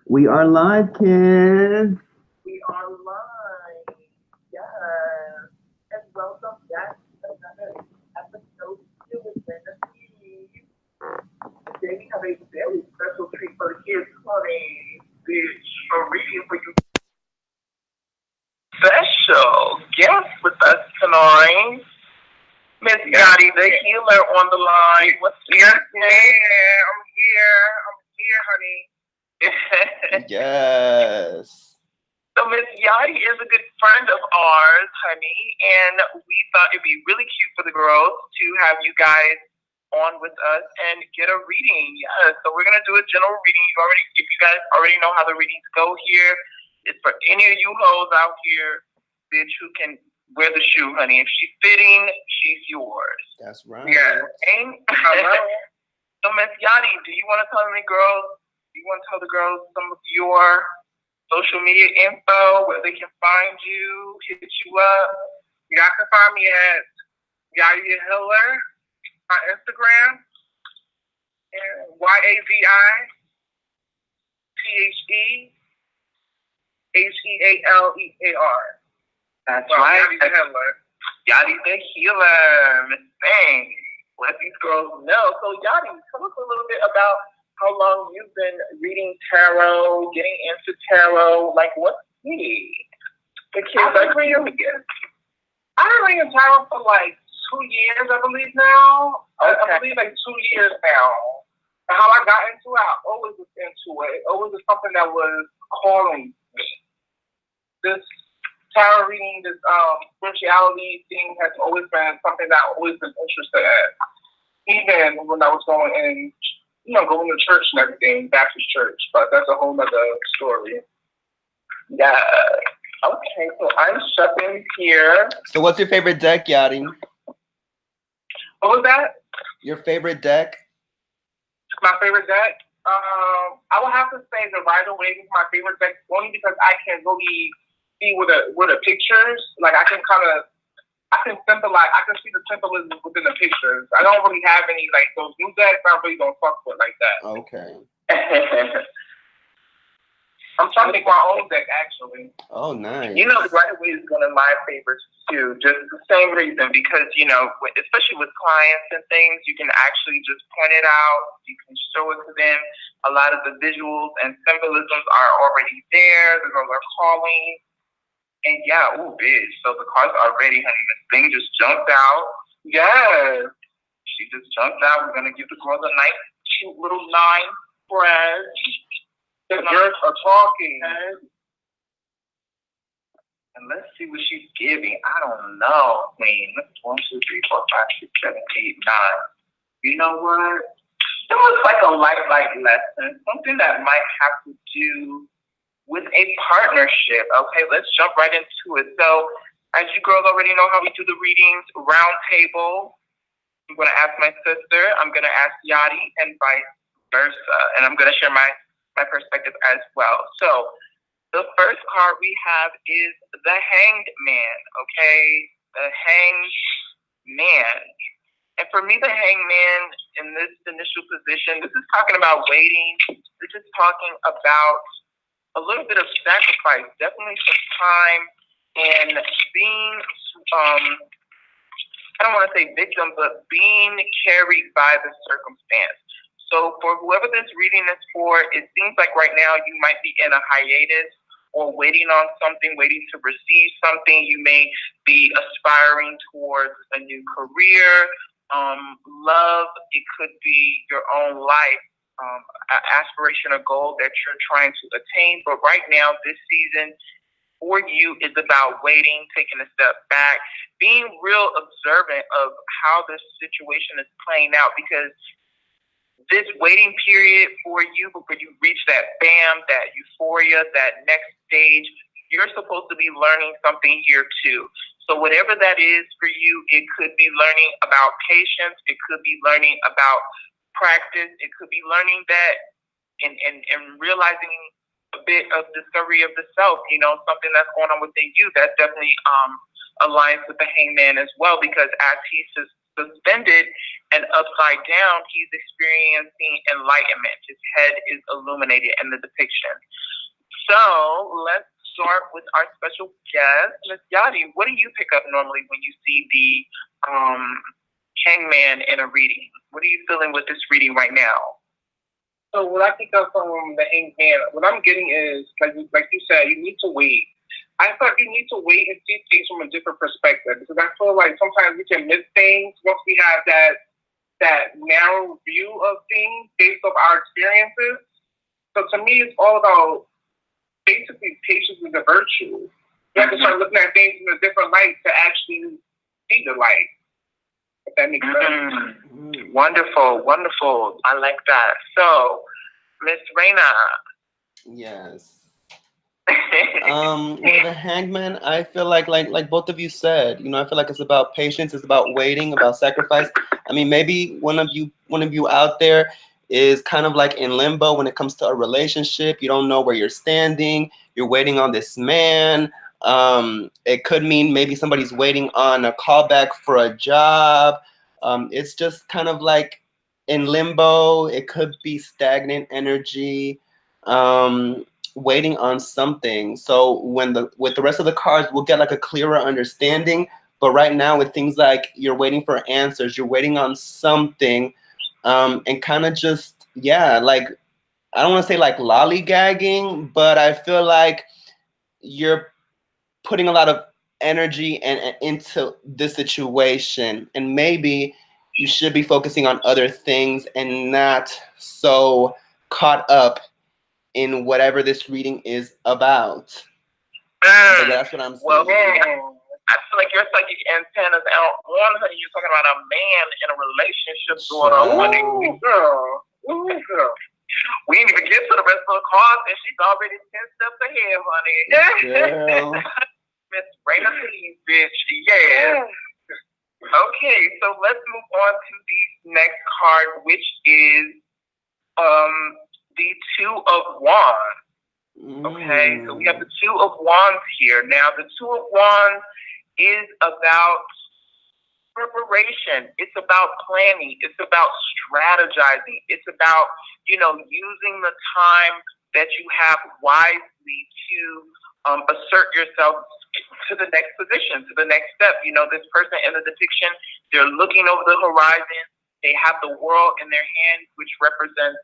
We are live, kids. We are live. Yes. And welcome back to another episode of with Fantasy. Today we have a very special treat for the kids, honey. Bitch, a reading for you. Special guest with us tonight. Miss Yadi, the healer on the line. What's your name? I'm here. I'm here, honey. Yes. So Miss Yadi is a good friend of ours, honey, and we thought it'd be really cute for the girls to have you guys on with us and get a reading. Yes, so we're gonna do a general reading. If you guys already know how the readings go here, it's for any of you hoes out here, bitch, who can wear the shoe, honey. If she's fitting, she's yours. That's right. Yeah. So Miss Yadi, do you want to tell me, girls? Do you want to tell the girls some of your social media info, where they can find you, hit you up? Y'all can find me at YadiTheHealer on Instagram, YadiTheHealer. That's right. Yadi the Healer, Miss Thing. Let these girls know. So Yadi, tell us a little bit about how long you've been reading tarot, getting into tarot. Like, what's key? The kids are really good. I've been reading tarot for like 2 years, I believe now. Okay. I believe like 2 years now. And how I got into it, I always was into it. It always was something that was calling me. This tarot reading, this spirituality thing has always been something that I've always been interested in. Even when I was going to church and everything, Baptist church, but that's a whole nother story. Yeah. Okay, so I'm shuffling here. So what's your favorite deck, Yadi? What was that? Your favorite deck? My favorite deck? I would have to say the Rider Wave is my favorite deck only because I can really see with the pictures. Like I can symbolize. I can see the symbolism within the pictures. I don't really have any like those new decks. I really don't fuck with like that. Okay. I'm trying to make my own deck actually. Oh, nice. You know, the Rider Wave is one of my favorites too. Just the same reason because especially with clients and things, you can actually just point it out. You can show it to them. A lot of the visuals and symbolisms are already there. The girls are calling. And yeah, ooh, bitch. So the cards are ready, honey. This thing just jumped out. Yes. She just jumped out. We're going to give the girls a nice, cute little 9 spread. The girls are talking. And let's see what she's giving. I don't know, Queen. 1, 2, 3, 4, 5, 6, 7, 8, 9. You know what? It looks like a light lesson. Something that might have to do with a partnership. Okay, let's jump right into it. So, as you girls already know how we do the readings, round table. I'm going to ask my sister. I'm going to ask Yadi and vice versa. And I'm going to share my perspective as well. So, the first card we have is the Hanged Man, okay? The Hanged Man. And for me, the Hanged Man in this initial position, this is talking about waiting. This is talking about a little bit of sacrifice, definitely some time, and being, I don't want to say victim, but being carried by the circumstance. So for whoever this reading is for, it seems like right now you might be in a hiatus or waiting on something, waiting to receive something. You may be aspiring towards a new career, love. It could be your own life. Aspiration or goal that you're trying to attain. But right now, this season for you is about waiting, taking a step back, being real observant of how this situation is playing out because this waiting period for you, before you reach that bam, that euphoria, that next stage, you're supposed to be learning something here too. So whatever that is for you, it could be learning about patience. It could be learning about practice. It could be learning that and realizing a bit of discovery of the self, something that's going on within you that definitely aligns with the Hangman as well, because as he's just suspended, and upside down, he's experiencing enlightenment. His head is illuminated in the depiction. So let's start with our special guest, Miss Yadi. What do you pick up normally when you see the hangman in a reading? What are you feeling with this reading right now? So what I pick up from the hangman, what I'm getting is, like you said, you need to wait. I thought you need to wait and see things from a different perspective, because I feel like sometimes we can miss things once we have that narrow view of things based off our experiences. So to me, it's all about basically patience is a virtue. You have to start looking at things in a different light to actually see the light. If that makes sense. Wonderful, wonderful. I like that. So, Miss Raina. Yes. Well, the hangman, I feel like both of you said, you know, I feel like it's about patience, it's about waiting, about sacrifice. I mean, maybe one of you out there is kind of like in limbo when it comes to a relationship. You don't know where you're standing. You're waiting on this man. It could mean maybe somebody's waiting on a callback for a job. It's just kind of like in limbo. It could be stagnant energy. Waiting on something. So with the rest of the cards, we'll get like a clearer understanding. But right now, with things like you're waiting for answers, you're waiting on something, and kind of just like I don't want to say like lollygagging, but I feel like you're putting a lot of energy and into this situation, and maybe you should be focusing on other things and not so caught up in whatever this reading is about. So that's what I'm saying. Well, I feel like your psychic antennas out on, honey. You're talking about a man in a relationship going on, honey. Ooh, girl. Ooh, girl. We didn't even get to the rest of the cards, and she's already 10 steps ahead, honey. Girl. Miss Raina, please, bitch. Yes. Okay, so let's move on to the next card, which is the Two of Wands. Okay, so we have the Two of Wands here. Now, the Two of Wands is about preparation. It's about planning. It's about strategizing. It's about, using the time that you have wisely to assert yourself to the next position, to the next step. This person in the depiction, they're looking over the horizon. They have the world in their hands, which represents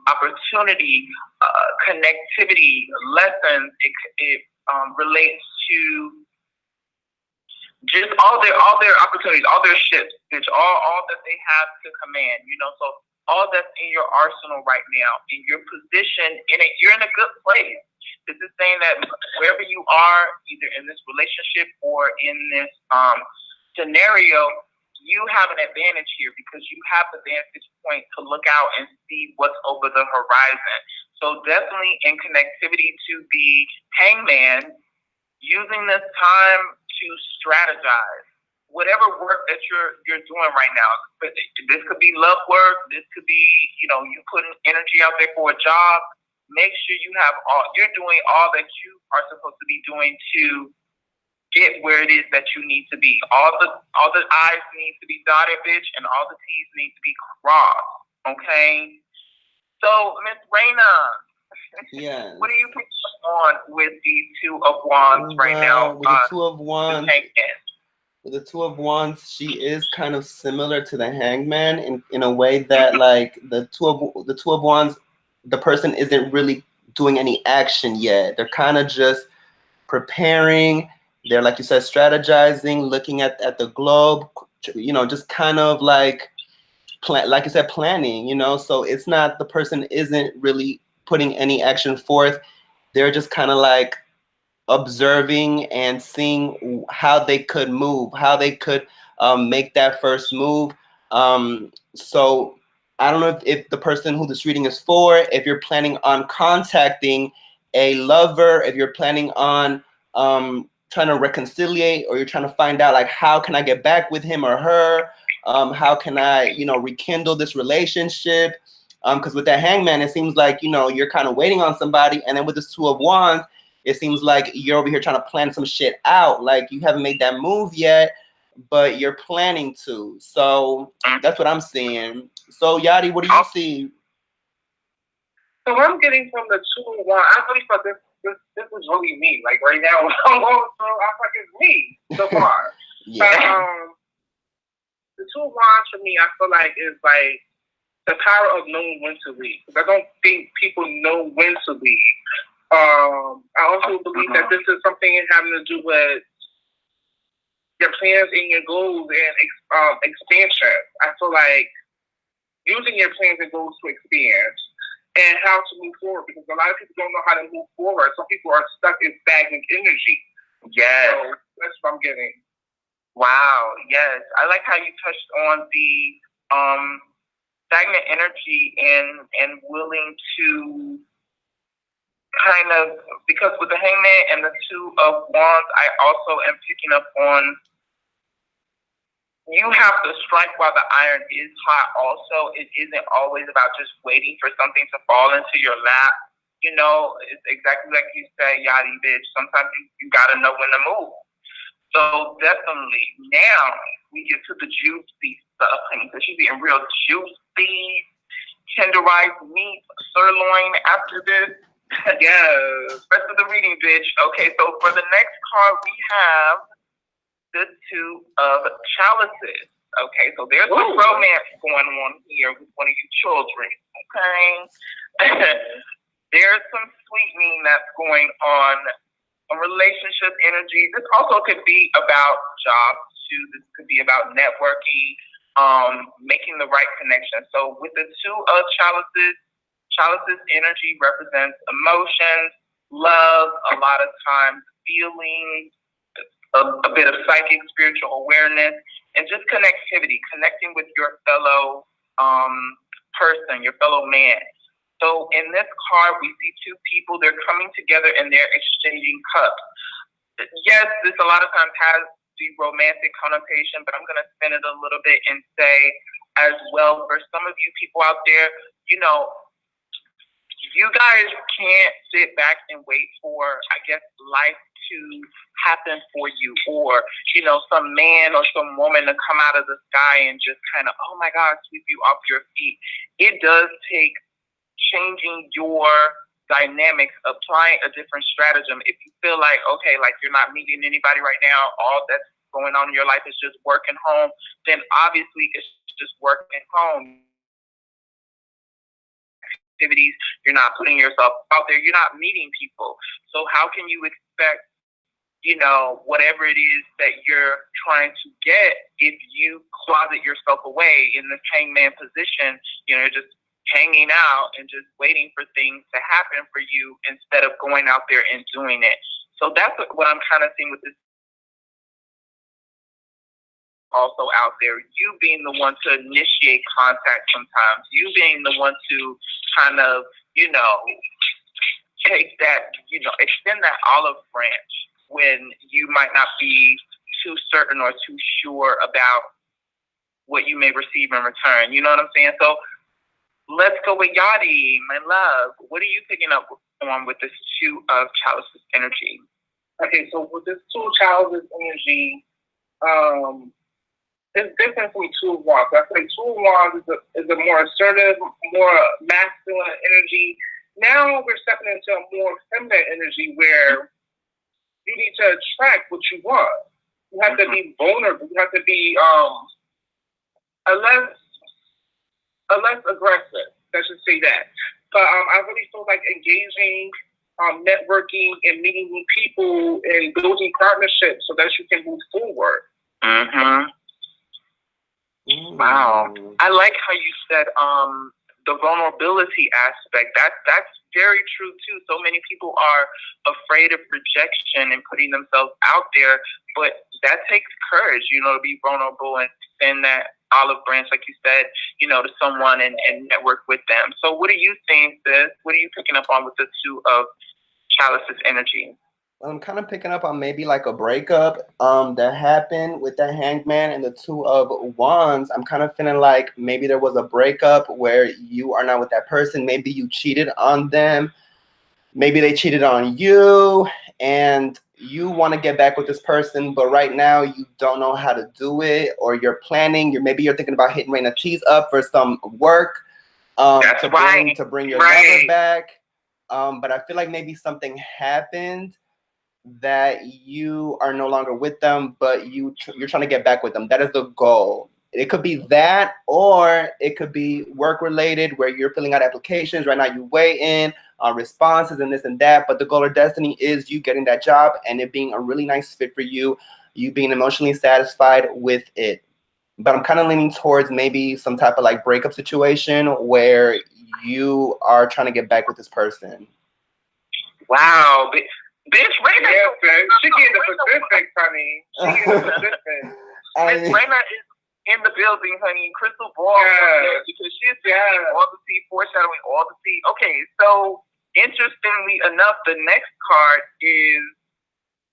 opportunity, connectivity, lessons. It relates to just all their opportunities, all their ships, which all that they have to command. So all that's in your arsenal right now, in your position, you're in a good place. This is saying that wherever you are, either in this relationship or in this scenario, you have an advantage here because you have the vantage point to look out and see what's over the horizon. So definitely in connectivity to the hangman, using this time to strategize. Whatever work that you're doing right now, this could be love work, this could be, you putting energy out there for a job. Make sure you're doing all that you are supposed to be doing to get where it is that you need to be. All the I's need to be dotted, bitch, and all the T's need to be crossed. Okay? So, Miss Raina, yes. What are you picking on with the Two of Wands right now? With the Two of Wands. With the Two of Wands, she is kind of similar to the Hangman in a way that like the Two of Wands, the person isn't really doing any action yet. They're kind of just preparing. They're, like you said, strategizing, looking at the globe, just kind of like like you said, planning, so it's not, the person isn't really putting any action forth. They're just kind of like observing and seeing how they could move, how they could make that first move. So I don't know if the person who this reading is for, if you're planning on contacting a lover, if you're planning on trying to reconciliate, or you're trying to find out like, how can I get back with him or her? How can I, rekindle this relationship? Because with that Hangman, it seems like, you're kind of waiting on somebody. And then with this Two of Wands, it seems like you're over here trying to plan some shit out. Like you haven't made that move yet, but you're planning to. So that's what I'm seeing. So Yadi, what do you see? So what I'm getting from the 2 of Wands, I really thought this is really me. Like right now, I'm going through, I feel like it's me so far. Yeah. But the 2 of Wands for me, I feel like is like the power of knowing when to leave. I don't think people know when to leave. I also believe that this is something having to do with your plans and your goals and expansion. I feel like using your plans and goals to expand and how to move forward, because a lot of people don't know how to move forward. Some people are stuck in stagnant energy. Yes. So that's what I'm getting. Wow, yes. I like how you touched on the stagnant energy and willing to kind of, because with the Hangman and the 2 of Wands, I also am picking up on you have to strike while the iron is hot also. It isn't always about just waiting for something to fall into your lap. You know, it's exactly like you say, Yadi, bitch. Sometimes you got to know when to move. So definitely, now we get to the juicy stuff, honey, because she's eating real juicy, tenderized meat, sirloin after this. Yes. Rest of the reading, bitch. Okay, so for the next card, we have the 2 of Chalices. Okay, so there's some romance going on here with one of you children. Okay. There's some sweetening that's going on, a relationship energy. This also could be about jobs too. This could be about networking, making the right connection. So with the 2 of Chalices energy represents emotions, love, a lot of times feelings, a bit of psychic spiritual awareness, and just connectivity, connecting with your fellow person, your fellow man. So in this card, we see 2 people. They're coming together and they're exchanging cups. Yes, this a lot of times has the romantic connotation, but I'm going to spin it a little bit and say as well, for some of you people out there, you know, you guys can't sit back and wait for, I guess, life to happen for you, or, you know, some man or some woman to come out of the sky and just kind of, oh my God, sweep you off your feet. It does take changing your dynamics, applying a different stratagem. If you feel like, okay, like you're not meeting anybody right now, all that's going on in your life is just work and home, then obviously it's just work and home. Activities, you're not putting yourself out there, you're not meeting people. So how can you expect, you know, whatever it is that you're trying to get if you closet yourself away in this hangman position, you know, just hanging out and just waiting for things to happen for you instead of going out there and doing it. So that's what I'm kind of seeing with this. Also out there, you being the one to initiate contact sometimes, you being the one to kind of, you know, take that, you know, extend that olive branch when you might not be too certain or too sure about what you may receive in return. You know what I'm saying? So let's go with Yadi, my love. What are you picking up on with this 2 of Chalices energy? Okay, so with this 2 of Chalices energy, it's different from 2 of Wands. I feel like 2 of Wands is a more assertive, more masculine energy. Now we're stepping into a more feminine energy where you need to attract what you want. You have to be vulnerable. You have to be a less aggressive. Let's just say that. But I really feel like engaging, networking, and meeting new people and building partnerships so that you can move forward. Wow. I like how you said the vulnerability aspect. That's very true too. So many people are afraid of rejection and putting themselves out there, but that takes courage, you know, to be vulnerable and extend that olive branch, like you said, you know, to someone and network with them. So what are you seeing, sis? What are you picking up on with the 2 of Chalices energy? I'm kind of picking up on maybe like a breakup that happened with the Hangman and the 2 of Wands. I'm kind of feeling like maybe there was a breakup where you are not with that person. Maybe you cheated on them. Maybe they cheated on you. And you want to get back with this person, but right now you don't know how to do it, or you're planning. Maybe you're thinking about hitting Raina T's up for some work, to bring your lover back. But I feel like maybe something happened that you are no longer with them, but you're trying to get back with them. That is the goal. It could be that, or it could be work related, where you're filling out applications right now. You weigh in on responses and this and that, but the goal or destiny is you getting that job and it being a really nice fit for you, you being emotionally satisfied with it. But I'm kind of leaning towards maybe some type of like breakup situation where you are trying to get back with this person. Wow, bitch, Raina. Yeah, she getting the specifics, honey. She getting the specifics. Miss Raina is in the building, honey. Crystal Ball, because she's all the tea, foreshadowing all the tea. Okay, so interestingly enough, the next card is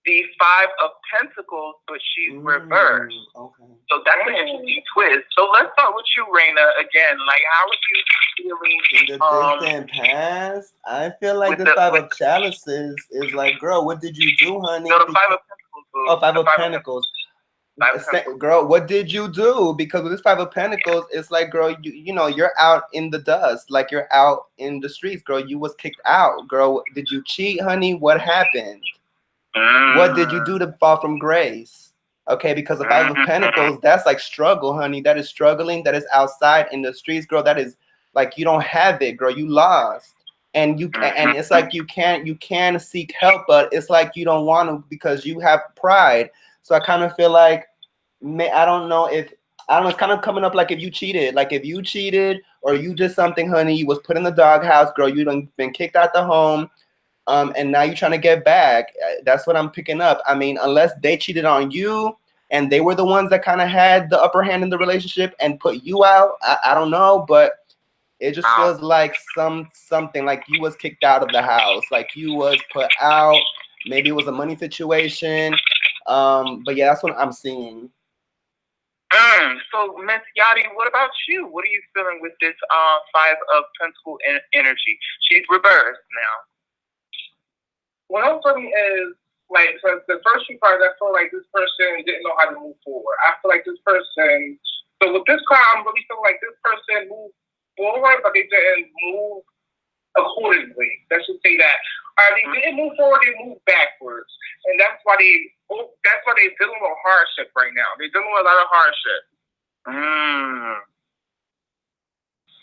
the Five of Pentacles, but she's reversed. Okay. So that's an interesting twist. So let's start with you, Raina, again. Like, how are you feeling? In the distant past, I feel like the Five of Chalices is like, girl, what did you do, honey? No, the Five of Pentacles. Oh, Five of Pentacles. Girl, what did you do? Because with this Five of Pentacles, it's like, girl, you know, you're out in the dust. Like, you're out in the streets, girl. You was kicked out. Girl, did you cheat, honey? What happened? What did you do to fall from grace? Okay, because the Five of Pentacles, that's like struggle, honey. That is struggling. That is outside in the streets, girl. That is like, you don't have it, girl. You lost. And it's like you can seek help, but it's like you don't want to because you have pride. So I kind of feel like, I don't know, it's kind of coming up like if you cheated or you did something, honey, you was put in the doghouse, girl, you done been kicked out the home. And now you're trying to get back. That's what I'm picking up. I mean, unless they cheated on you and they were the ones that kind of had the upper hand in the relationship and put you out, I don't know, but it just feels like something like you was kicked out of the house, like you was put out. Maybe it was a money situation. But yeah, that's what I'm seeing. So, Miss Yadi, what about you? What are you feeling with this Five of Pentacles energy? She's reversed now. What I'm feeling is, like, so the first few cards, I feel like this person didn't know how to move forward. I feel like this person, so with this card, I'm really feeling like this person moved forward, but they didn't move accordingly. Let's just say that. They didn't move forward, they moved backwards. And that's why they're dealing with hardship right now. They're dealing with a lot of hardship.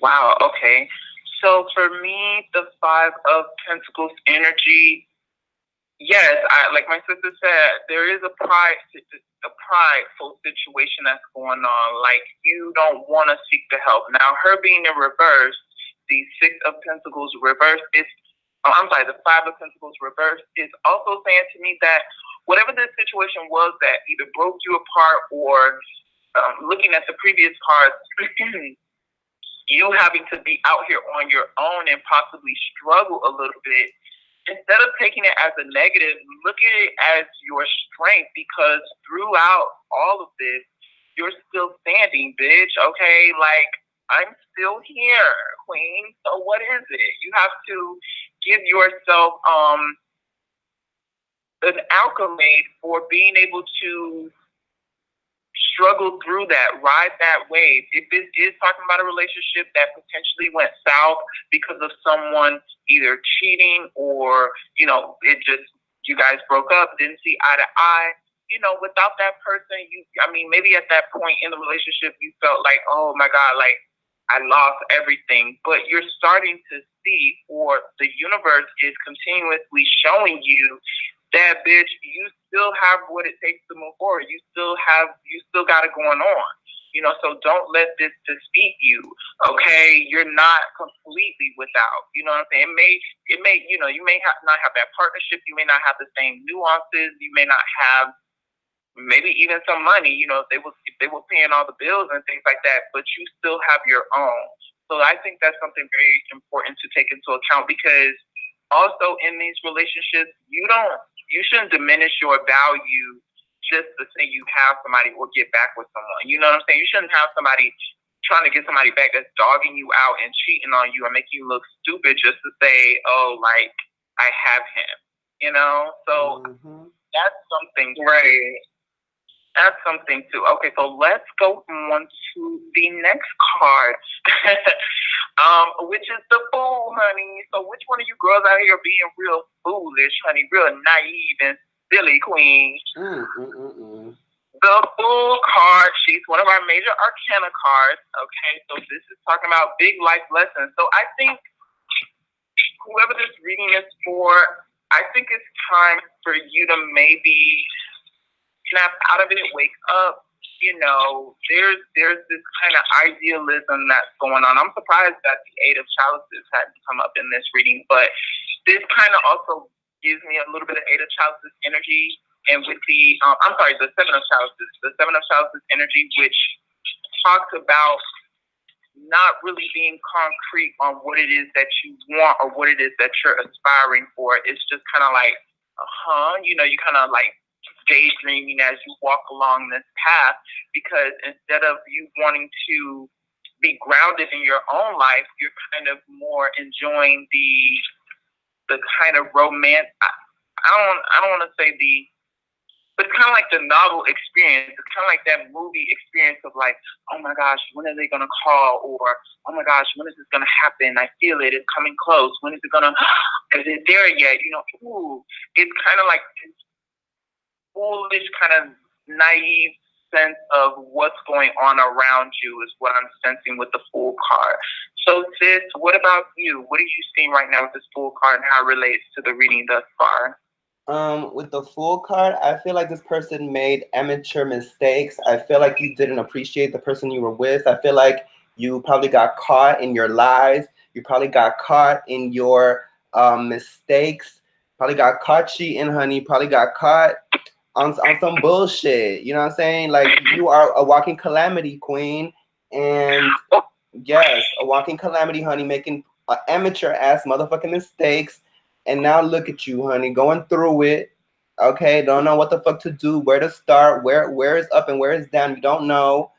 Wow, okay. So for me, the Five of Pentacles energy, yes, like my sister said, there is a prideful situation that's going on. Like, you don't want to seek the help. Now, her being in reverse, the Six of Pentacles reverse is, the Five of Pentacles reverse is also saying to me that whatever this situation was that either broke you apart or looking at the previous cards, you having to be out here on your own and possibly struggle a little bit, instead of taking it as a negative, look at it as your strength, because throughout all of this, you're still standing, bitch, okay? Like, I'm still here, queen. So what is it? You have to give yourself an accolade for being able to struggle through that, ride that wave. If it is talking about a relationship that potentially went south because of someone either cheating or, you guys broke up, didn't see eye to eye, without that person, maybe at that point in the relationship, you felt like, oh my God, like I lost everything, but you're starting to see, or the universe is continuously showing you that, bitch, you still have what it takes to move forward. You still got it going on. So don't let this defeat you. Okay, you're not completely without. You know what I'm saying? It may, you may not have that partnership. You may not have the same nuances. You may not have maybe even some money. If they were paying all the bills and things like that, but you still have your own. So I think that's something very important to take into account, because also in these relationships, you shouldn't diminish your value just to say you have somebody or get back with someone. You know what I'm saying? You shouldn't have somebody trying to get somebody back that's dogging you out and cheating on you and making you look stupid just to say, oh, like, I have him. So That's something. Right. That's something too. Okay, so let's go on to the next card, which is the Fool, honey. So which one of you girls out here being real foolish, honey, real naive and silly, queen? The Fool card, she's one of our major arcana cards. Okay, so this is talking about big life lessons. So I think whoever this reading is for, I think it's time for you to maybe snap out of it, wake up. You know, there's this kind of idealism that's going on. I'm surprised that the Eight of Chalices hadn't come up in this reading, but this kind of also gives me a little bit of Eight of Chalices energy, and with the the Seven of Chalices, energy, which talks about not really being concrete on what it is that you want or what it is that you're aspiring for. It's just kind of like, you know, you kind of like daydreaming as you walk along this path, because instead of you wanting to be grounded in your own life, you're kind of more enjoying the kind of romance. I don't want to say but it's kind of like the novel experience. It's kind of like that movie experience of like, oh my gosh, when are they gonna call? Or oh my gosh, when is this gonna happen? I feel it. It's coming close. When is it gonna? Is it there yet? You know, it's kind of like foolish, kind of naive sense of what's going on around you is what I'm sensing with the Fool card. So sis, what about you? What are you seeing right now with this Fool card and how it relates to the reading thus far? With the Fool card, I feel like this person made amateur mistakes. I feel like you didn't appreciate the person you were with. I feel like you probably got caught in your lies. You probably got caught in your mistakes. Probably got caught cheating, honey. Probably got caught on some bullshit. You know what I'm saying? Like, you are a walking calamity, queen. And yes, a walking calamity, honey, making amateur ass motherfucking mistakes. And now look at you, honey, going through it. Okay, don't know what the fuck to do, where to start, where is up and where is down. You don't know.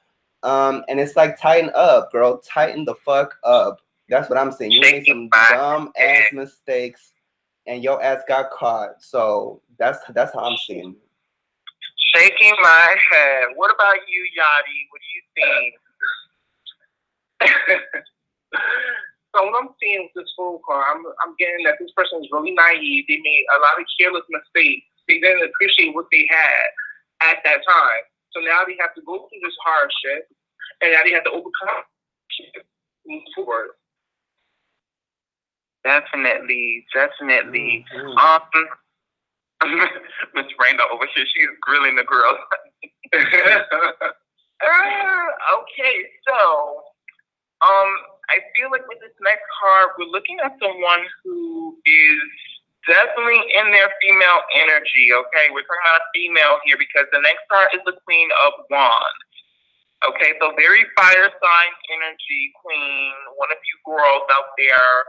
And it's like, tighten up, girl. Tighten the fuck up. That's what I'm saying. You made some dumb ass mistakes, and your ass got caught. So that's how I'm seeing it. Shaking my head. What about you, Yadi? What do you think? So what I'm seeing with this Fool card, I'm getting that this person is really naive. They made a lot of careless mistakes. They didn't appreciate what they had at that time. So now they have to go through this hardship, and now they have to overcome it, move forward. Definitely. Miss Randa over here, she is grilling the girls. Okay, so I feel like with this next card, we're looking at someone who is definitely in their female energy. Okay, we're talking about a female here because the next card is the Queen of Wands. Okay, so very fire sign energy, queen. One of you girls out there,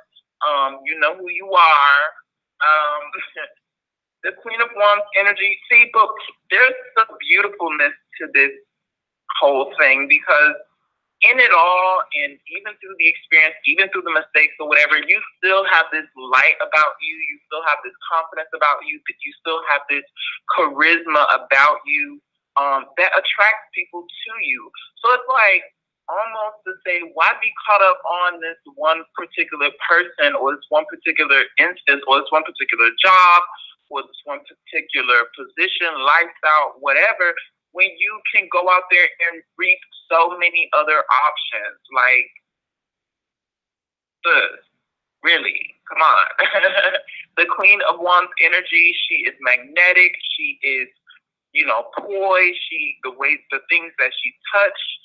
you know who you are. The Queen of Wands energy. See, but there's some beautifulness to this whole thing, because in it all, and even through the experience, even through the mistakes or whatever, you still have this light about you. You still have this confidence about you. That you still have this charisma about you that attracts people to you. So it's like almost to say, why be caught up on this one particular person or this one particular instance or this one particular job or this one particular position, lifestyle, whatever, when you can go out there and reap so many other options. Like, really, come on. The Queen of Wands energy, she is magnetic. She is, you know, poised. The things that she touched,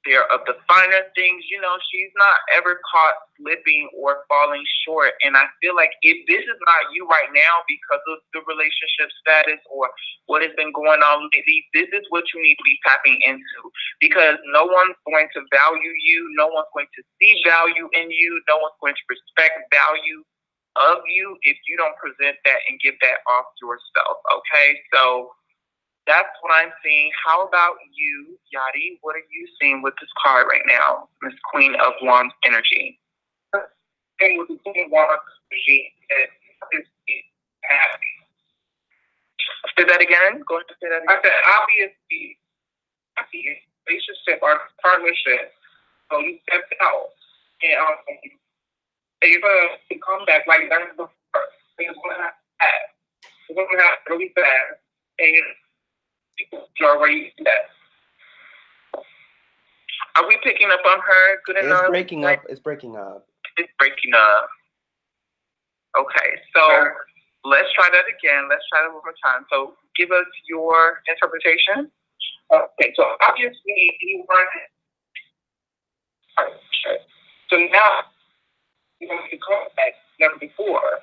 they're of the finer things. You know, she's not ever caught slipping or falling short. And I feel like if this is not you right now because of the relationship status or what has been going on lately, this is what you need to be tapping into, because no one's going to value you. No one's going to see value in you. No one's going to respect value of you if you don't present that and give that off yourself. Okay, so that's what I'm seeing. How about you, Yadi? What are you seeing with this card right now, Miss Queen of Wands energy? And with the Queen of Wands energy, is happy. Say that again. Go ahead and say that again. I said, obviously, relationship or partnership. So you stepped out, and you're gonna come back like that's the first. You're gonna have fast. You're gonna have really fast, and you're already dead. Are we picking up on her good enough? It's breaking up. It's breaking up. It's breaking up. Okay, so let's try that again. Let's try that one more time. So give us your interpretation. Okay, so obviously you weren't. So now you're going to come back never before.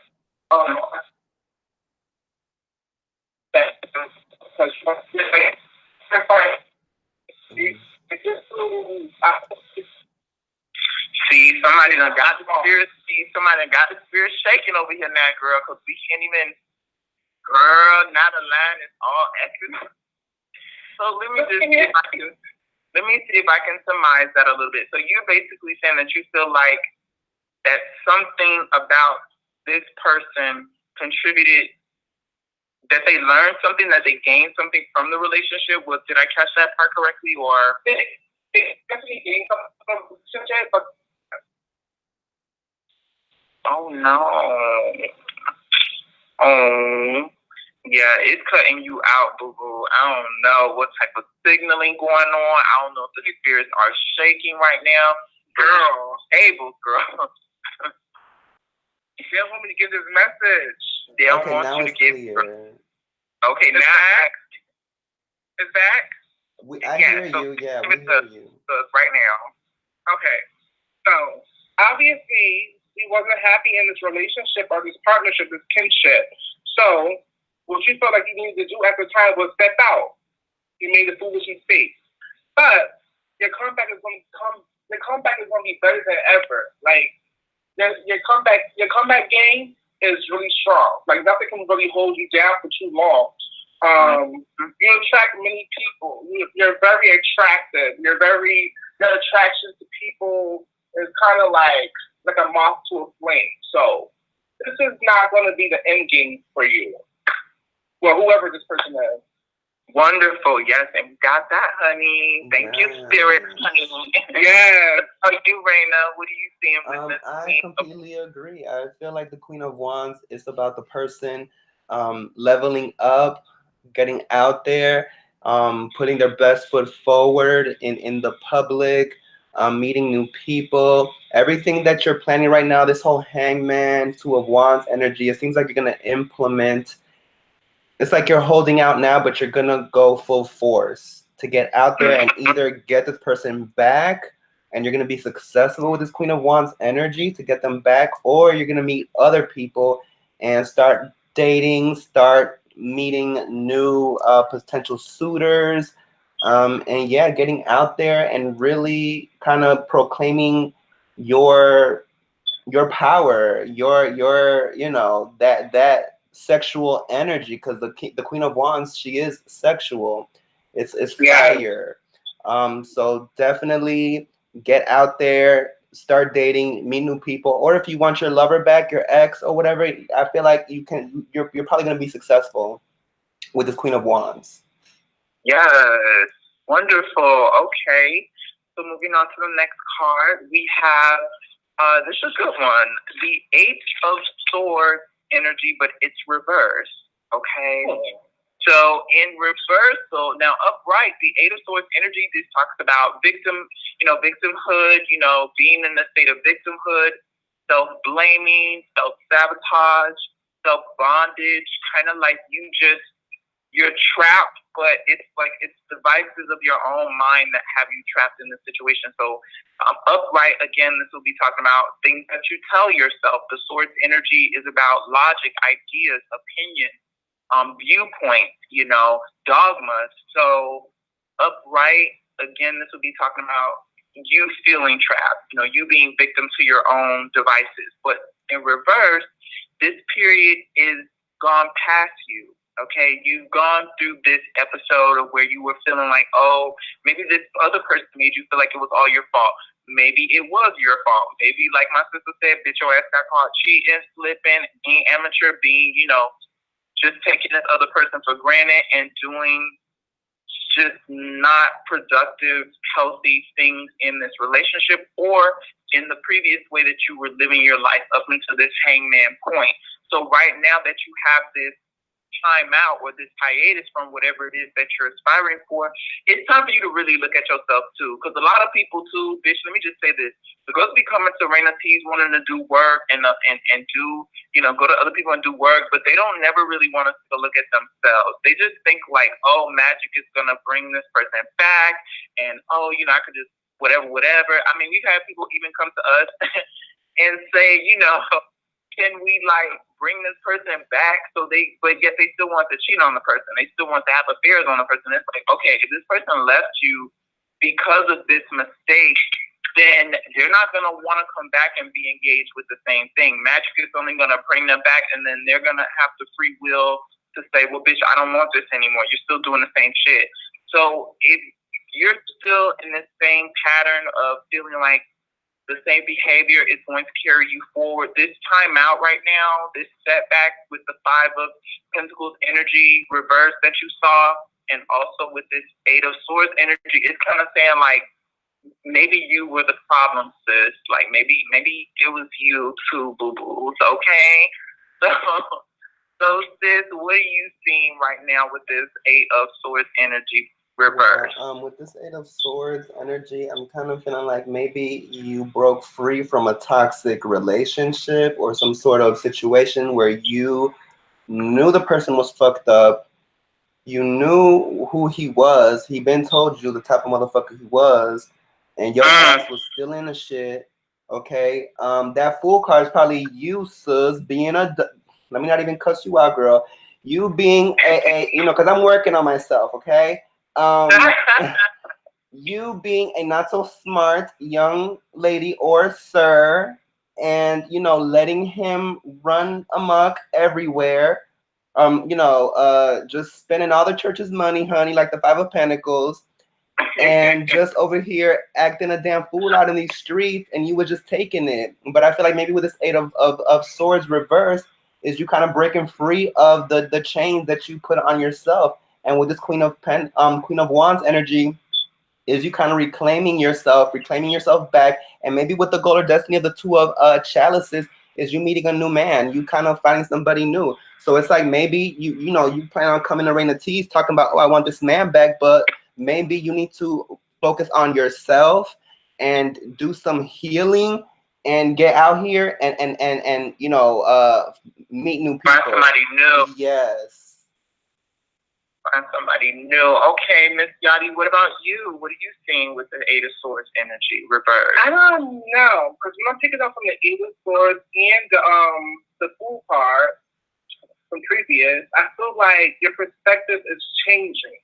See, somebody done got the spirit. See, somebody done got the spirit shaking over here now, girl, because we can't even. Girl, now the line is all echoing. So let me see if I can surmise that a little bit. So you're basically saying that you feel like that something about this person contributed, that they learned something, that they gained something from the relationship. Did I catch that part correctly, or? They definitely gained something from the relationship, but oh no. Oh. Yeah, it's cutting you out, boo-boo. I don't know what type of signaling going on. I don't know if the spirits are shaking right now. Girl, able, girl. They don't want me to give this message. They don't want you to give. Okay, it's now back. It's back. I hear you. Yeah, we hear you. Right now. Okay, so obviously he wasn't happy in this relationship or this partnership, this kinship. So what you felt like you needed to do at the time was step out. You made a foolish mistake, but your comeback is going to come. Your comeback is going to be better than ever. Like your comeback game is really strong. Like nothing can really hold you down for too long. You attract many people. You're very attractive. Your attraction to people is kind of like a moth to a flame. So this is not going to be the end game for you. Well, whoever this person is. Wonderful, yes, and got that, honey. Thank you, Spirit, honey. Yes. Are you, Raina? What are you seeing with this? I completely agree. I feel like the Queen of Wands is about the person leveling up, getting out there, putting their best foot forward in the public, meeting new people. Everything that you're planning right now, this whole Hangman, Two of Wands energy, it seems like you're going to implement. It's like you're holding out now, but you're going to go full force to get out there and either get this person back, and you're going to be successful with this Queen of Wands energy to get them back, or you're going to meet other people and start dating, start meeting new potential suitors, and yeah, getting out there and really kind of proclaiming your power, your that sexual energy, because the Queen of Wands, she is sexual. It's fire. So definitely get out there, start dating, meet new people, or if you want your lover back, your ex or whatever, I feel like you're probably going to be successful with this Queen of Wands. Yes, wonderful. Okay, so moving on to the next card, we have this is a good one, the Eight of Swords energy, but it's reversed. Okay. So in reversal, now upright, the Eight of Swords energy, this talks about victimhood, being in the state of victimhood, self-blaming, self-sabotage, self-bondage, kind of like you're trapped, but it's like it's devices of your own mind that have you trapped in this situation. So upright, again, this will be talking about things that you tell yourself. The Swords energy is about logic, ideas, opinions, viewpoints, dogmas. So upright, again, this will be talking about you feeling trapped, you being victim to your own devices. But in reverse, this period is gone past you. Okay, you've gone through this episode of where you were feeling like, oh, maybe this other person made you feel like it was all your fault. Maybe it was your fault. Maybe, like my sister said, bitch, your ass got caught cheating, slipping, being amateur, being, just taking this other person for granted and doing just not productive, healthy things in this relationship or in the previous way that you were living your life up until this hangman point. So right now that you have this time out or this hiatus from whatever it is that you're aspiring for, it's time for you to really look at yourself too. Because a lot of people too, bitch, let me just say this. The girls be coming to Raina T's wanting to do work and do, go to other people and do work, but they don't never really want us to look at themselves. They just think like, oh, magic is going to bring this person back and, oh, I could just whatever. I mean, we've had people even come to us and say, can we bring this person back? But yet they still want to cheat on the person. They still want to have affairs on the person. It's like, okay, if this person left you because of this mistake, then they're not going to want to come back and be engaged with the same thing. Magic is only going to bring them back, and then they're going to have the free will to say, well, bitch, I don't want this anymore. You're still doing the same shit. So if you're still in the same pattern of feeling like the same behavior is going to carry you forward, this time out right now, this setback with the Five of Pentacles energy reverse that you saw, and also with this Eight of Swords energy, it's kind of saying like, maybe you were the problem, sis. Like maybe it was you too, boo-boos, okay? So sis, what are you seeing right now with this Eight of Swords energy reverse? With this Eight of Swords energy, I'm kind of feeling like maybe you broke free from a toxic relationship or some sort of situation where you knew the person was fucked up. You knew who he was. He been told you the type of motherfucker he was, and your ass was still in the shit. Okay. That Fool card is probably you, sis, being a. Let me not even cuss you out, girl. You being because I'm working on myself. Okay. You being a not so smart young lady or sir, and letting him run amok everywhere. Just spending all the church's money, honey, like the Five of Pentacles, and just over here acting a damn fool out in these streets, and you were just taking it. But I feel like maybe with this Eight of Swords reverse, is you kind of breaking free of the chains that you put on yourself. And with this Queen of Wands energy, is you kind of reclaiming yourself back. And maybe with the goal or destiny of the Two of Chalices, is you meeting a new man. You kind of finding somebody new. So it's like maybe you plan on coming to Raina T's talking about, oh, I want this man back, but maybe you need to focus on yourself and do some healing and get out here and meet new people. Find somebody new. Yes. Find somebody new. Okay, Miss Yadi, what about you? What are you seeing with the Eight of Swords energy reverse? I don't know, because when I'm picking up from the Eight of Swords and the Fool card from previous, I feel like your perspective is changing.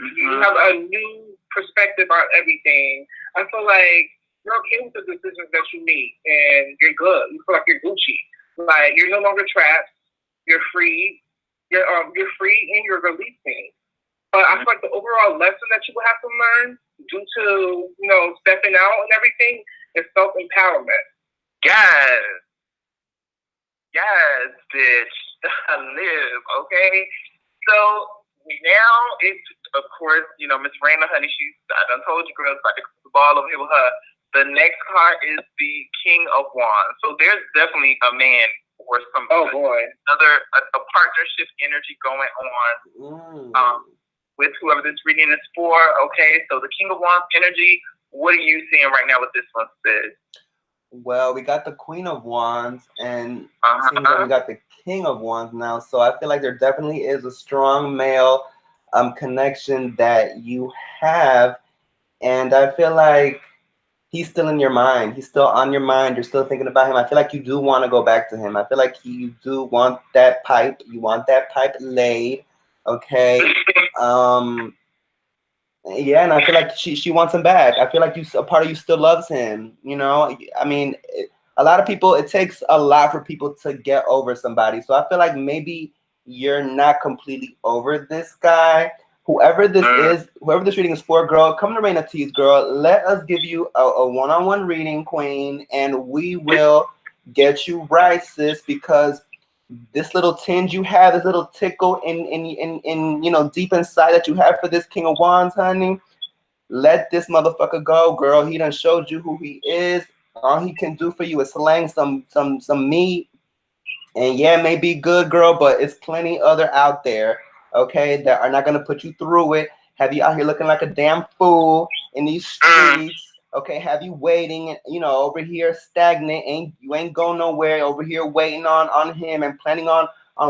Mm-hmm. You have a new perspective on everything. I feel like you're okay with the decisions that you make, and you're good. You feel like you're Gucci. Like you're no longer trapped. You're free. You're free and you're releasing. But I feel like the overall lesson that you will have to learn due to stepping out and everything is self-empowerment. Yes, bitch. I live, okay? So now it's, of course, Miss Raina, honey, I done told you, girls, like the ball over here with her. The next card is the King of Wands. So there's definitely a man or some a partnership energy going on with whoever this reading is for. Okay, so the King of Wands energy, what are you seeing right now with this one, sis? Well, we got the Queen of Wands, and it seems like we got the King of Wands now. So I feel like there definitely is a strong male connection that you have, and I feel like he's still in your mind. He's still on your mind. You're still thinking about him. I feel like you do want to go back to him. I feel like you do want that pipe. You want that pipe laid. Okay. Yeah, and I feel like she wants him back. I feel like a part of you still loves him. I mean, a lot of people, it takes a lot for people to get over somebody. So I feel like maybe you're not completely over this guy. Whoever this reading is for, girl, come to Raina T's, girl. Let us give you a one-on-one reading, queen, and we will get you right, sis, because this little tinge you have, this little tickle in you know, deep inside that you have for this King of Wands, honey, let this motherfucker go, girl. He done showed you who he is. All he can do for you is slang some meat. And yeah, it may be good, girl, but it's plenty other out there, okay, that are not gonna put you through it. Have you out here looking like a damn fool in these streets? Okay, have you waiting, you know, over here stagnant, you ain't going nowhere, over here waiting on him and planning on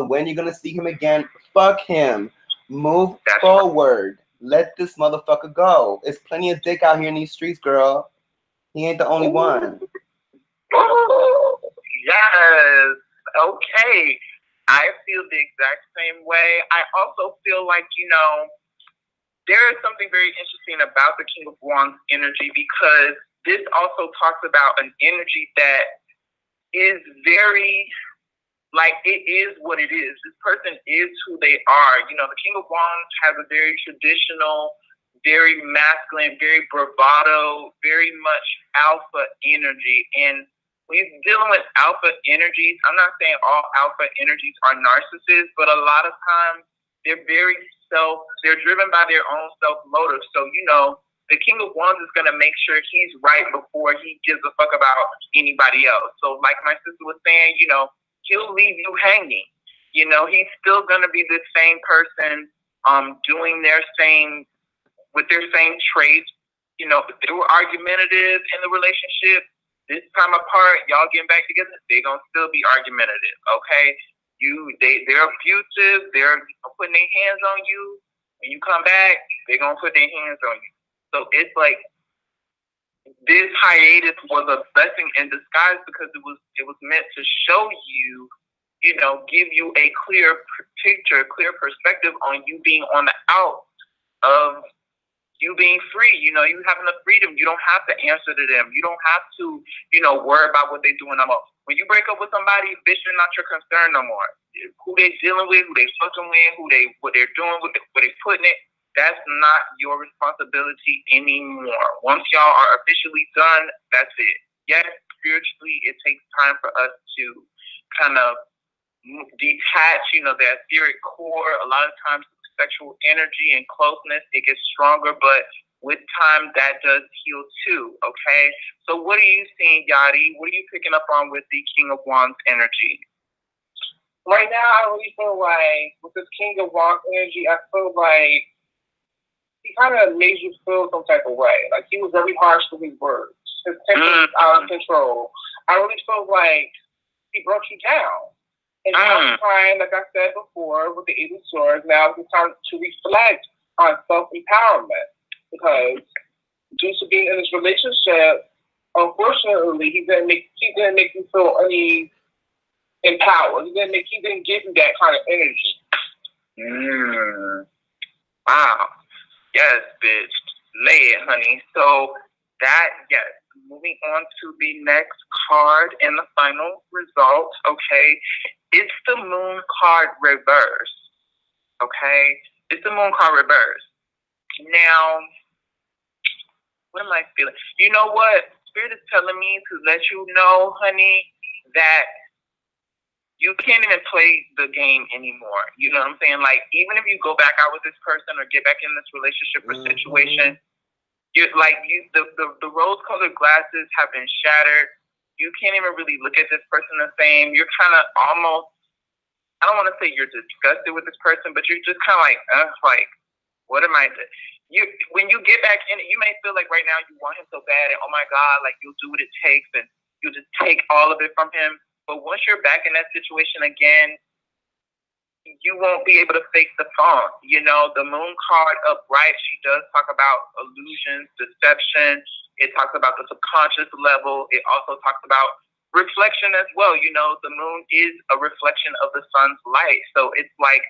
when you're gonna see him again. Fuck him. Move forward. Let this motherfucker go. There's plenty of dick out here in these streets, girl. He ain't the only one. Yes. Okay. I feel the exact same way. I also feel like, you know, there is something very interesting about the King of Wands energy, because this also talks about an energy that is very, like, it is what it is. This person is who they are. You know, the King of Wands has a very traditional, very masculine, very bravado, very much alpha energy. And when you're dealing with alpha energies, I'm not saying all alpha energies are narcissists, but a lot of times they're very they're driven by their own self-motive. So, you know, the King of Wands is going to make sure he's right before he gives a fuck about anybody else. So like my sister was saying, you know, he'll leave you hanging. You know, he's still going to be the same person doing their same, with their same traits. You know, if they were argumentative in the relationship, this time apart, y'all getting back together, they're going to still be argumentative, okay? They're abusive, they're putting their hands on you. When you come back, they're going to put their hands on you. So it's like, this hiatus was a blessing in disguise, because it was meant to show you, you know, give you a clear picture, clear perspective on you being on the out of you being free. You know, you having the freedom. You don't have to answer to them. You don't have to, you know, worry about what they're doing no more. When you break up with somebody, bitch, they're not your concern no more. Who they dealing with, who they fucking with, what they're doing, what they putting it, that's not your responsibility anymore. Once y'all are officially done, that's it. Yes, spiritually, it takes time for us to kind of detach, you know, the etheric core. A lot of times sexual energy and closeness, it gets stronger, but with time that does heal too, okay? So what are you seeing, Yadi? What are you picking up on with the King of Wands energy? Right now, I really feel like with this King of Wands energy, I feel like he kind of made you feel some type of way. Like, he was very harsh with his words. His temper was out of control. I really feel like he broke you down. And now it's time, like I said before, with the Eight of Swords, now it's time to reflect on self-empowerment. Because due to being in this relationship, unfortunately, he didn't make you feel any empowered. He didn't give you that kind of energy. Wow. Yes, bitch. Lay it, honey. So that, yes. Moving on to the next card and the final result, okay? It's the Moon card reverse, okay? It's the Moon card reverse. Now, what am I feeling? You know what? Spirit is telling me to let you know, honey, that you can't even play the game anymore. You know what I'm saying? Like, even if you go back out with this person or get back in this relationship or situation, the rose-colored glasses have been shattered. You can't even really look at this person the same. You're kind of almost, I don't want to say you're disgusted with this person, but you're just kind of like, what am I doing? When you get back in it, you may feel like right now you want him so bad, and oh my God, like you'll do what it takes, and you'll just take all of it from him. But once you're back in that situation again, you won't be able to fake the funk. You know, the Moon card upright, she does talk about illusions, deception. It talks about the subconscious level. It also talks about reflection as well. You know, the moon is a reflection of the sun's light. So it's like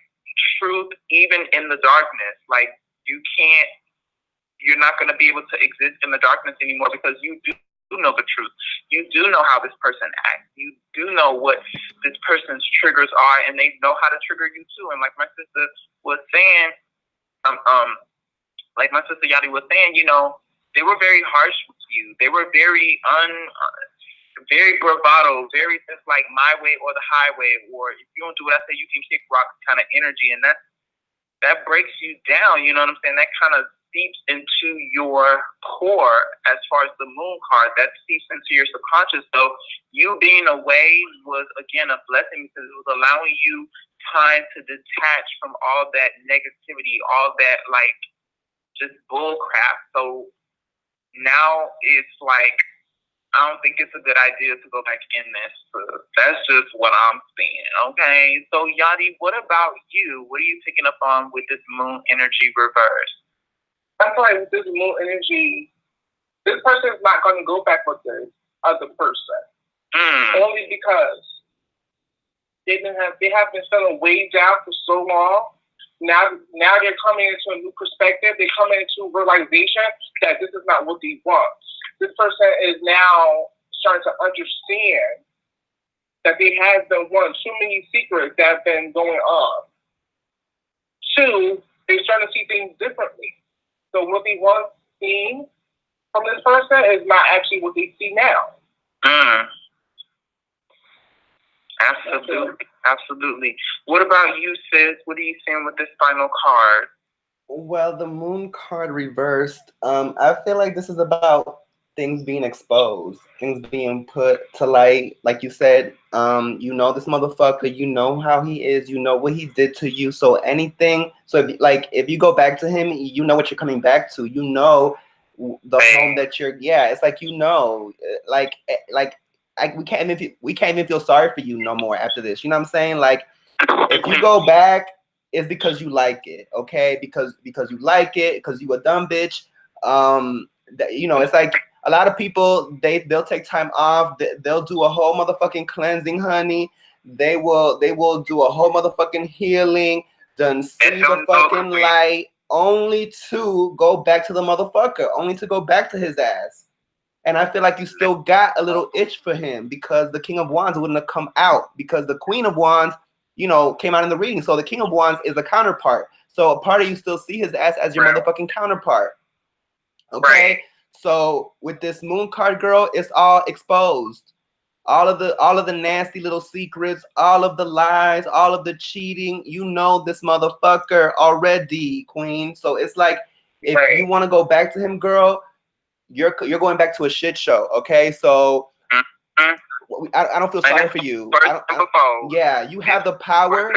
truth even in the darkness. Like, you're not going to be able to exist in the darkness anymore, because you do know the truth. You do know how this person acts. You do know what this person's triggers are, and they know how to trigger you too. And like my sister was saying, like my sister Yadi was saying, you know, they were very harsh with you. They were very very bravado, very just like my way or the highway, or if you don't do what I say, you can kick rocks kind of energy, and that breaks you down. You know what I'm saying? That kind of seeps into your core as far as the moon card. That seeps into your subconscious. So you being away was again a blessing because it was allowing you time to detach from all that negativity, all that like just bull crap. So now it's like I don't think it's a good idea to go back in this. That's just what I'm seeing. Okay. So Yadi, what about you? What are you picking up on with this moon energy reverse? I feel like with this moon energy, this person is not going to go back with this other person. Only because they have been feeling weighed down for so long. Now they're coming into a new perspective. They're coming into realization that this is not what they want. This person is now starting to understand that they have been one too many secrets that have been going on. Two, they're starting to see things differently. So what they once seen from this person is not actually what they see now. Absolutely. Absolutely. What about you, sis? What are you seeing with this final card? Well, the moon card reversed. I feel like this is about things being exposed, things being put to light. Like you said, you know this motherfucker, you know how he is, you know what he did to you. So anything, so if you go back to him, you know what you're coming back to. You know the home that you're. Yeah, it's like we can't even feel sorry for you no more after this. You know what I'm saying? Like if you go back, it's because you like it, okay? Because you like it, because you a dumb bitch. It's like a lot of people they'll take time off. They'll do a whole motherfucking cleansing, honey. They will do a whole motherfucking healing. Then see the fucking light, only to go back to the motherfucker, only to go back to his ass. And I feel like you still got a little itch for him because the King of Wands wouldn't have come out because the Queen of Wands, came out in the reading. So the King of Wands is the counterpart. So a part of you still see his ass as your motherfucking counterpart. Okay? Right. So with this moon card, girl, it's all exposed. All of the nasty little secrets, all of the lies, all of the cheating. You know this motherfucker already, Queen. So it's like if you want to go back to him, girl, you're going back to a shit show, okay? So I don't feel sorry for you. Yeah, you have the power.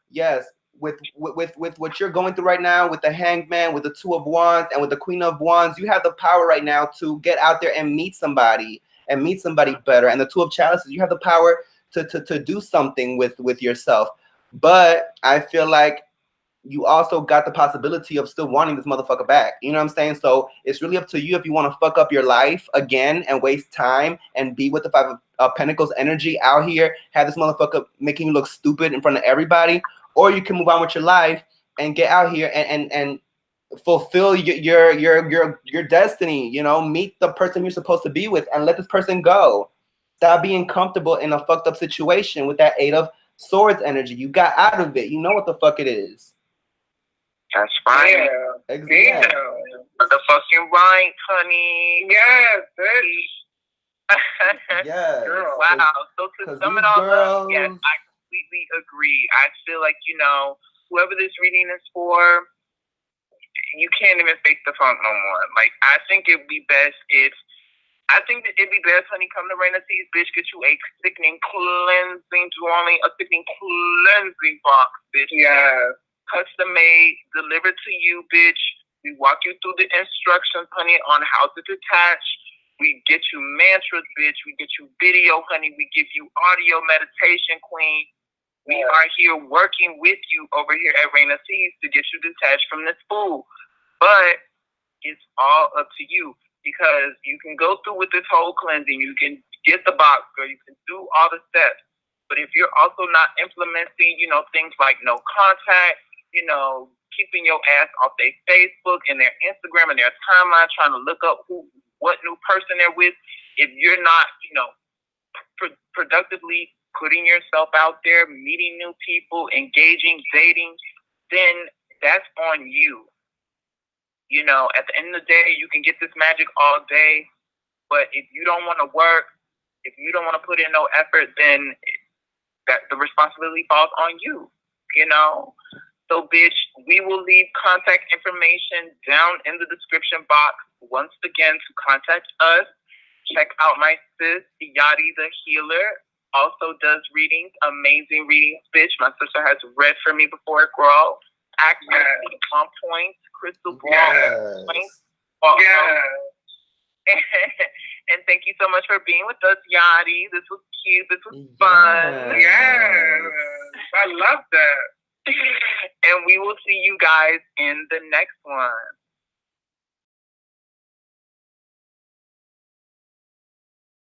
Yes, with what you're going through right now, with the Hangman, with the Two of Wands, and with the Queen of Wands, you have the power right now to get out there and meet somebody better. And the Two of Chalices, you have the power to do something with yourself. But I feel like you also got the possibility of still wanting this motherfucker back. You know what I'm saying? So it's really up to you if you want to fuck up your life again and waste time and be with the Five of Pentacles energy out here, have this motherfucker making you look stupid in front of everybody, or you can move on with your life and get out here and fulfill your destiny. Meet the person you're supposed to be with and let this person go. Stop being comfortable in a fucked up situation with that Eight of Swords energy. You got out of it. You know what the fuck it is. That's right. Yeah. Exactly. The fucking right, honey. Yes, yes. Wow. So to sum it all up, yes, I completely agree. I feel like, whoever this reading is for, you can't even fake the funk no more. Like, I think it'd be best honey, come to Raina C's, bitch, get you a sickening cleansing box, bitch. Yeah. Custom made, delivered to you, bitch. We walk you through the instructions, honey, on how to detach. We get you mantras, bitch. We get you video, honey. We give you audio meditation, queen. We are here working with you over here at Raina C's to get you detached from this fool. But it's all up to you because you can go through with this whole cleansing. You can get the box, girl. You can do all the steps. But if you're also not implementing, things like no contact, keeping your ass off their Facebook and their Instagram and their timeline, trying to look up what new person they're with. If you're not, productively putting yourself out there, meeting new people, engaging, dating, then that's on you. At the end of the day, you can get this magic all day, but if you don't want to work, If you don't want to put in no effort, then that the responsibility falls on you, you know? So, bitch, we will leave contact information down in the description box. Once again, to contact us, check out my sis, YadiTheHealer. Also does readings, amazing readings, bitch. My sister has read for me before, girl. Accuracy on point, crystal ball on point. And thank you so much for being with us, Yadi. This was cute. This was fun. Yes. I love that. And we will see you guys in the next one.